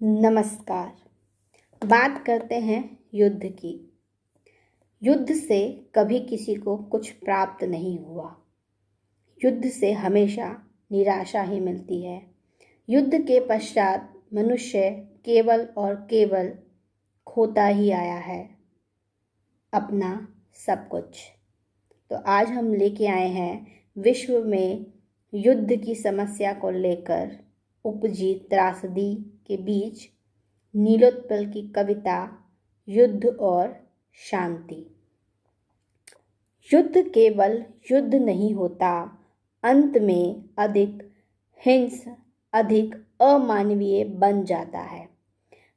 नमस्कार। बात करते हैं युद्ध की। युद्ध से कभी किसी को कुछ प्राप्त नहीं हुआ। युद्ध से हमेशा निराशा ही मिलती है। युद्ध के पश्चात मनुष्य केवल और केवल खोता ही आया है अपना सब कुछ। तो आज हम लेके आए हैं विश्व में युद्ध की समस्या को लेकर उपजी त्रासदी के बीच नीलोत्पल की कविता युद्ध और शांति। युद्ध केवल युद्ध नहीं होता, अंत में अधिक हिंस, अधिक अमानवीय बन जाता है।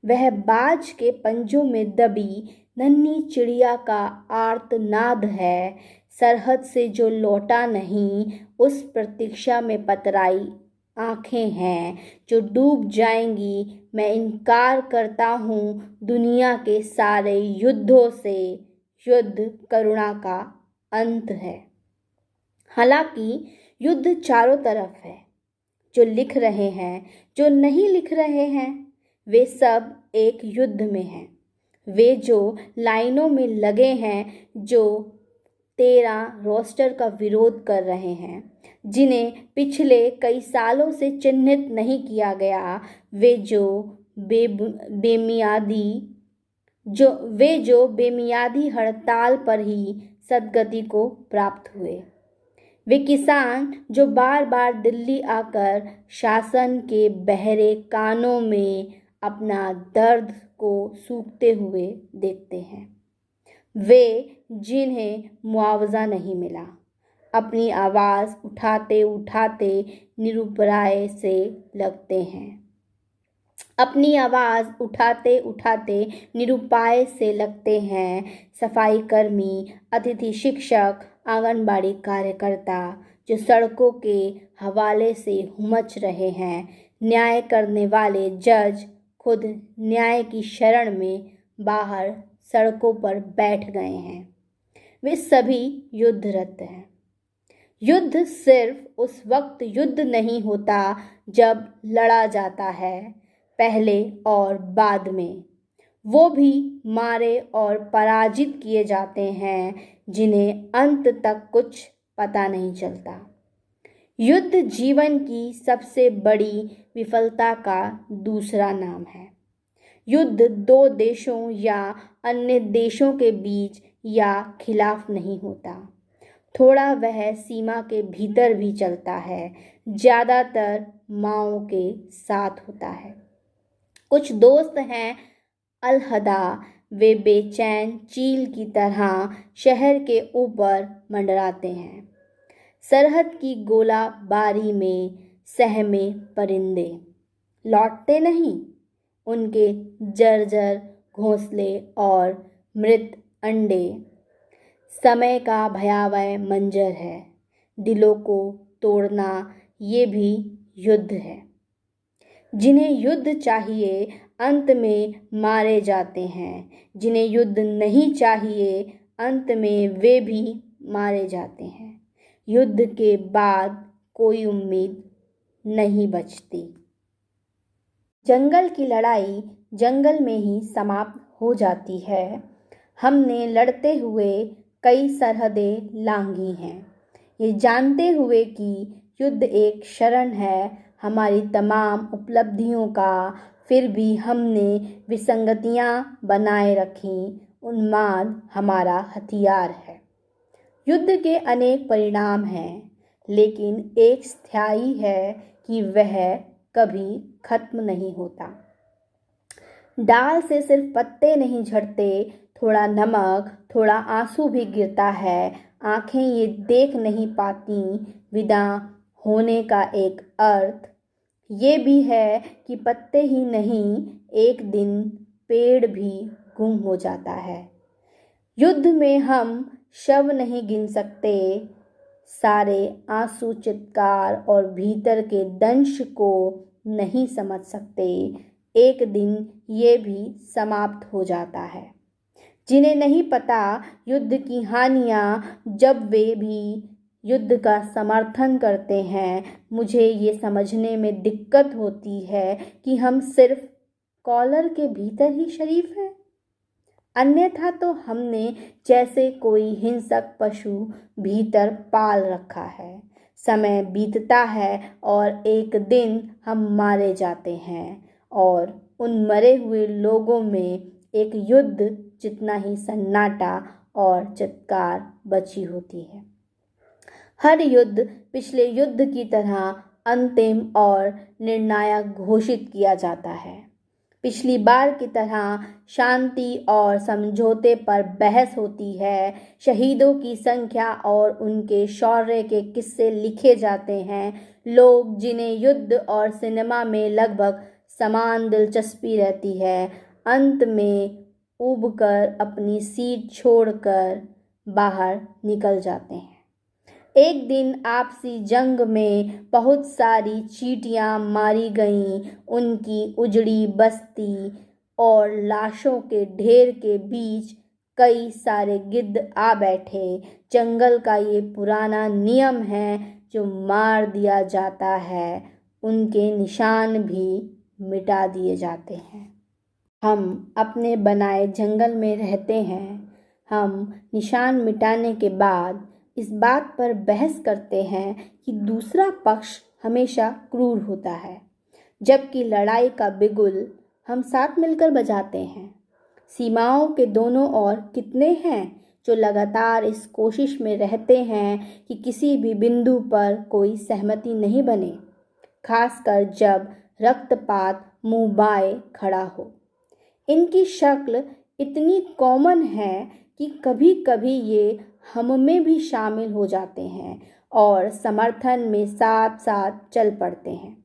वह बाज के पंजों में दबी नन्ही चिड़िया का आर्तनाद है। सरहद से जो लौटा नहीं, उस प्रतीक्षा में पतराई आंखें हैं जो डूब जाएंगी। मैं इनकार करता हूँ दुनिया के सारे युद्धों से। युद्ध करुणा का अंत है। हालांकि युद्ध चारों तरफ है। जो लिख रहे हैं, जो नहीं लिख रहे हैं, वे सब एक युद्ध में हैं। वे जो लाइनों में लगे हैं, जो तेरा रोस्टर का विरोध कर रहे हैं, जिन्हें पिछले कई सालों से चिन्हित नहीं किया गया, वे जो बेमियादी हड़ताल पर ही सद्गति को प्राप्त हुए। वे किसान जो बार बार दिल्ली आकर शासन के बहरे कानों में अपना दर्द को सूखते हुए देखते हैं। वे जिन्हें मुआवजा नहीं मिला, अपनी आवाज़ उठाते उठाते निरुपराय से लगते हैं। अपनी आवाज़ उठाते उठाते निरुपाय से लगते हैं। सफाई कर्मी, अतिथि शिक्षक, आंगनबाड़ी कार्यकर्ता जो सड़कों के हवाले से हुमच रहे हैं। न्याय करने वाले जज खुद न्याय की शरण में बाहर सड़कों पर बैठ गए हैं। वे सभी युद्धरत हैं। युद्ध सिर्फ उस वक्त युद्ध नहीं होता जब लड़ा जाता है, पहले और बाद में। वो भी मारे और पराजित किए जाते हैं जिन्हें अंत तक कुछ पता नहीं चलता। युद्ध जीवन की सबसे बड़ी विफलता का दूसरा नाम है। युद्ध दो देशों या अन्य देशों के बीच या खिलाफ नहीं होता। थोड़ा वह सीमा के भीतर भी चलता है, ज़्यादातर माओ के साथ होता है। कुछ दोस्त हैं अलहदा, वे बेचैन चील की तरह शहर के ऊपर मंडराते हैं। सरहद की गोलाबारी में सहमे परिंदे लौटते नहीं। उनके जर्जर घोंसले और मृत अंडे समय का भयावह मंजर है। दिलों को तोड़ना ये भी युद्ध है। जिन्हें युद्ध चाहिए अंत में मारे जाते हैं। जिन्हें युद्ध नहीं चाहिए अंत में वे भी मारे जाते हैं। युद्ध के बाद कोई उम्मीद नहीं बचती। जंगल की लड़ाई जंगल में ही समाप्त हो जाती है। हमने लड़ते हुए कई सरहदें लांघी हैं, ये जानते हुए कि युद्ध एक शरण है हमारी तमाम उपलब्धियों का। फिर भी हमने विसंगतियां बनाए रखीं। उन्माद हमारा हथियार है। युद्ध के अनेक परिणाम हैं, लेकिन एक स्थायी है कि वह कभी खत्म नहीं होता। डाल से सिर्फ पत्ते नहीं झड़ते, थोड़ा नमक, थोड़ा आंसू भी गिरता है। आंखें ये देख नहीं पाती विदा होने का एक अर्थ ये भी है कि पत्ते ही नहीं, एक दिन पेड़ भी गुम हो जाता है। युद्ध में हम शव नहीं गिन सकते, सारे आंसू, चित्कार और भीतर के दंश को नहीं समझ सकते। एक दिन ये भी समाप्त हो जाता है। जिन्हें नहीं पता युद्ध की हानियाँ, जब वे भी युद्ध का समर्थन करते हैं, मुझे ये समझने में दिक्कत होती है कि हम सिर्फ कॉलर के भीतर ही शरीफ हैं। अन्यथा तो हमने जैसे कोई हिंसक पशु भीतर पाल रखा है। समय बीतता है और एक दिन हम मारे जाते हैं और उन मरे हुए लोगों में एक युद्ध जितना ही सन्नाटा और चित्कार बची होती है। हर युद्ध पिछले युद्ध की तरह अंतिम और निर्णायक घोषित किया जाता है। पिछली बार की तरह शांति और समझौते पर बहस होती है। शहीदों की संख्या और उनके शौर्य के किस्से लिखे जाते हैं। लोग जिन्हें युद्ध और सिनेमा में लगभग समान दिलचस्पी रहती है, अंत में उबकर अपनी सीट छोड़कर बाहर निकल जाते हैं। एक दिन आपसी जंग में बहुत सारी चींटियां मारी गईं। उनकी उजड़ी बस्ती और लाशों के ढेर के बीच कई सारे गिद्ध आ बैठे। जंगल का ये पुराना नियम है, जो मार दिया जाता है उनके निशान भी मिटा दिए जाते हैं। हम अपने बनाए जंगल में रहते हैं। हम निशान मिटाने के बाद इस बात पर बहस करते हैं कि दूसरा पक्ष हमेशा क्रूर होता है, जबकि लड़ाई का बिगुल हम साथ मिलकर बजाते हैं। सीमाओं के दोनों ओर कितने हैं जो लगातार इस कोशिश में रहते हैं कि किसी भी बिंदु पर कोई सहमति नहीं बने, खासकर जब रक्तपात मुंह बाएं खड़ा हो। इनकी शक्ल इतनी कॉमन है कि कभी कभी ये हम में भी शामिल हो जाते हैं और समर्थन में साथ साथ चल पड़ते हैं।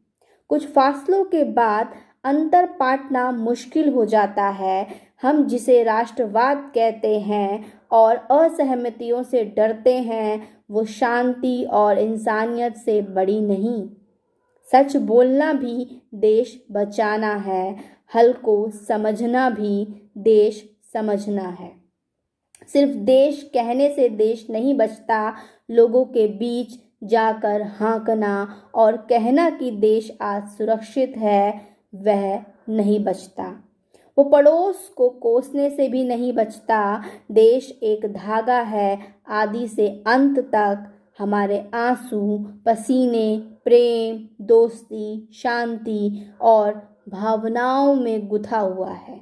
कुछ फासलों के बाद अंतर पाटना मुश्किल हो जाता है। हम जिसे राष्ट्रवाद कहते हैं और असहमतियों से डरते हैं, वो शांति और इंसानियत से बड़ी नहीं। सच बोलना भी देश बचाना है, हल को समझना भी देश समझना है। सिर्फ देश कहने से देश नहीं बचता, लोगों के बीच जाकर हाँकना और कहना कि देश आज सुरक्षित है, वह नहीं बचता। वो पड़ोस को कोसने से भी नहीं बचता। देश एक धागा है, आदि से अंत तक हमारे आंसू, पसीने, प्रेम, दोस्ती, शांति और भावनाओं में गुथा हुआ है।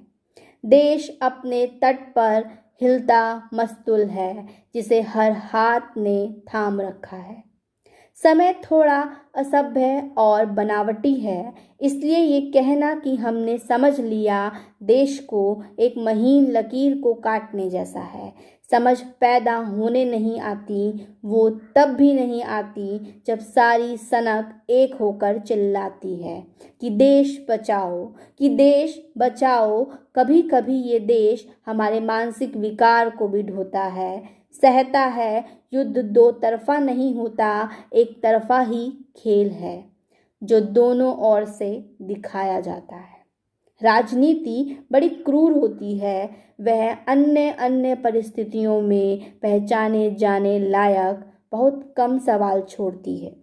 देश अपने तट पर हिलता मस्तूल है, जिसे हर हाथ ने थाम रखा है। समय थोड़ा असभ्य और बनावटी है, इसलिए ये कहना कि हमने समझ लिया देश को एक महीन लकीर को काटने जैसा है। समझ पैदा होने नहीं आती, वो तब भी नहीं आती जब सारी सनक एक होकर चिल्लाती है कि देश बचाओ, कि देश बचाओ। कभी कभी ये देश हमारे मानसिक विकार को भी ढोता है, सहता है। युद्ध दो तरफा नहीं होता, एक तरफा ही खेल है जो दोनों ओर से दिखाया जाता है। राजनीति बड़ी क्रूर होती है। वह अन्य अन्य परिस्थितियों में पहचाने जाने लायक बहुत कम सवाल छोड़ती है।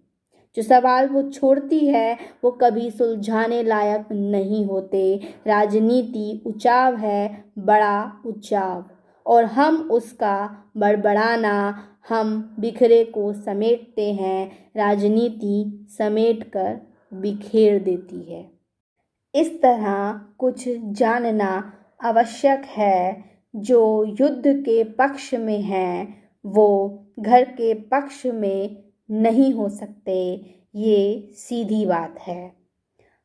जो सवाल वो छोड़ती है वो कभी सुलझाने लायक नहीं होते। राजनीति उचाव है, बड़ा उचाव, और हम उसका बड़बड़ाना, हम बिखरे को समेटते हैं। राजनीति समेटकर बिखेर देती है। इस तरह कुछ जानना आवश्यक है। जो युद्ध के पक्ष में हैं, वो घर के पक्ष में नहीं हो सकते, ये सीधी बात है।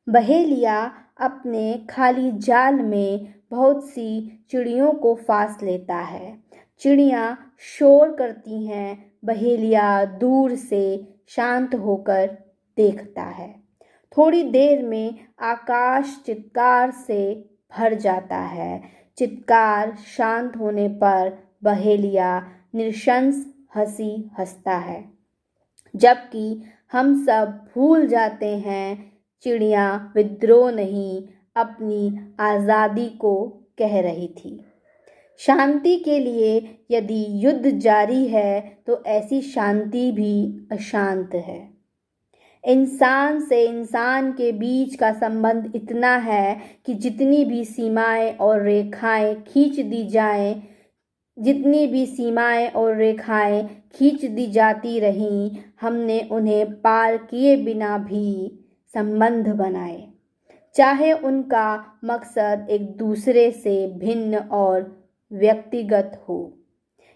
बहेलिया अपने खाली जाल में बहुत सी चिड़ियों को फांस लेता है। चिड़ियाँ शोर करती हैं, बहेलिया दूर से शांत होकर देखता है। थोड़ी देर में आकाश चित्कार से भर जाता है। चित्कार शांत होने पर बहेलिया निशंस हंसी हंसता है, जबकि हम सब भूल जाते हैं। चिड़ियाँ विद्रोह नहीं, अपनी आज़ादी को कह रही थी। शांति के लिए यदि युद्ध जारी है तो ऐसी शांति भी अशांत है। इंसान से इंसान के बीच का संबंध इतना है कि जितनी भी सीमाएं और रेखाएं खींच दी जाती रहीं, हमने उन्हें पार किए बिना भी संबंध बनाए, चाहे उनका मकसद एक दूसरे से भिन्न और व्यक्तिगत हो।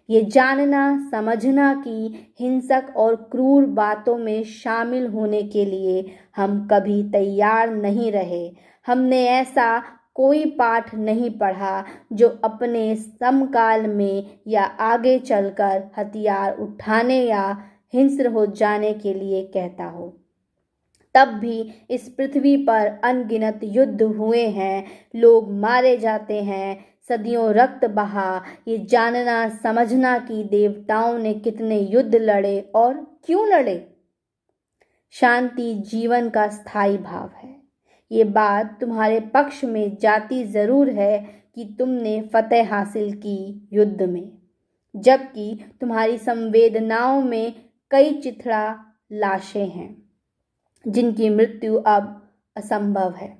ये जानना समझना कि हिंसक और क्रूर बातों में शामिल होने के लिए हम कभी तैयार नहीं रहे। हमने ऐसा कोई पाठ नहीं पढ़ा जो अपने समकाल में या आगे चलकर हथियार उठाने या हिंस्र हो जाने के लिए कहता हो। तब भी इस पृथ्वी पर अनगिनत युद्ध हुए हैं, लोग मारे जाते हैं, सदियों रक्त बहा। ये जानना समझना कि देवताओं ने कितने युद्ध लड़े और क्यों लड़े। शांति जीवन का स्थायी भाव है। ये बात तुम्हारे पक्ष में जाती जरूर है कि तुमने फतेह हासिल की युद्ध में, जबकि तुम्हारी संवेदनाओं में कई चिथड़ा लाशें हैं जिनकी मृत्यु अब असंभव है।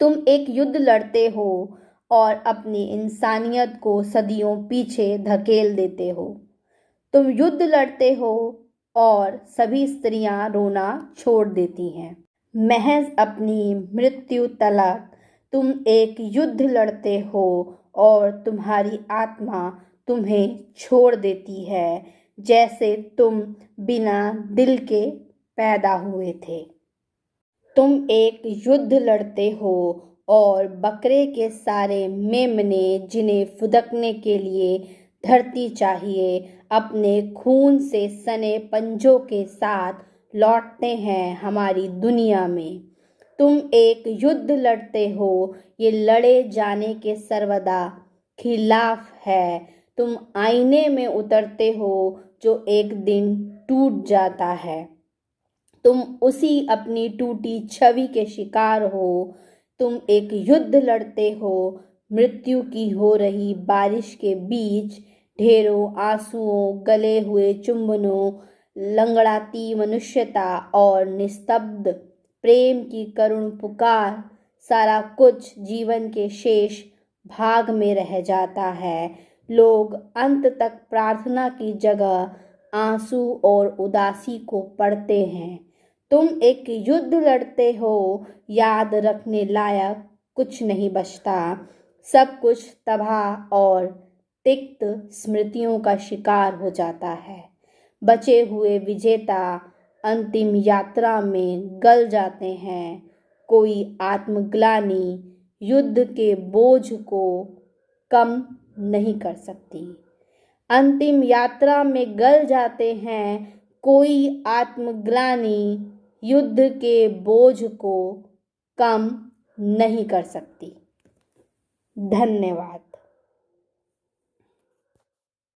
तुम एक युद्ध लड़ते हो और अपनी इंसानियत को सदियों पीछे धकेल देते हो। तुम युद्ध लड़ते हो और सभी स्त्रियां रोना छोड़ देती हैं। महज अपनी मृत्यु तलक तुम एक युद्ध लड़ते हो और तुम्हारी आत्मा तुम्हें छोड़ देती है, जैसे तुम बिना दिल के पैदा हुए थे। तुम एक युद्ध लड़ते हो और बकरे के सारे मेमने जिन्हें फुदकने के लिए धरती चाहिए, अपने खून से सने पंजों के साथ लौटते हैं हमारी दुनिया में। तुम एक युद्ध लड़ते हो, ये लड़े जाने के सर्वदा खिलाफ है। तुम आईने में उतरते हो जो एक दिन टूट जाता है। तुम उसी अपनी टूटी छवि के शिकार हो। तुम एक युद्ध लड़ते हो, मृत्यु की हो रही बारिश के बीच, ढेरों आंसुओं, गले हुए चुंबनों, लंगड़ाती मनुष्यता और निस्तब्ध प्रेम की करुण पुकार। सारा कुछ जीवन के शेष भाग में रह जाता है। लोग अंत तक प्रार्थना की जगह आंसू और उदासी को पढ़ते हैं। तुम एक युद्ध लड़ते हो, याद रखने लायक कुछ नहीं बचता, सब कुछ तबाह और तिक्त स्मृतियों का शिकार हो जाता है। बचे हुए विजेता अंतिम यात्रा में गल जाते हैं। कोई आत्मग्लानि युद्ध के बोझ को कम नहीं कर सकती। अंतिम यात्रा में गल जाते हैं, कोई आत्मग्लानि युद्ध के बोझ को कम नहीं कर सकती। धन्यवाद।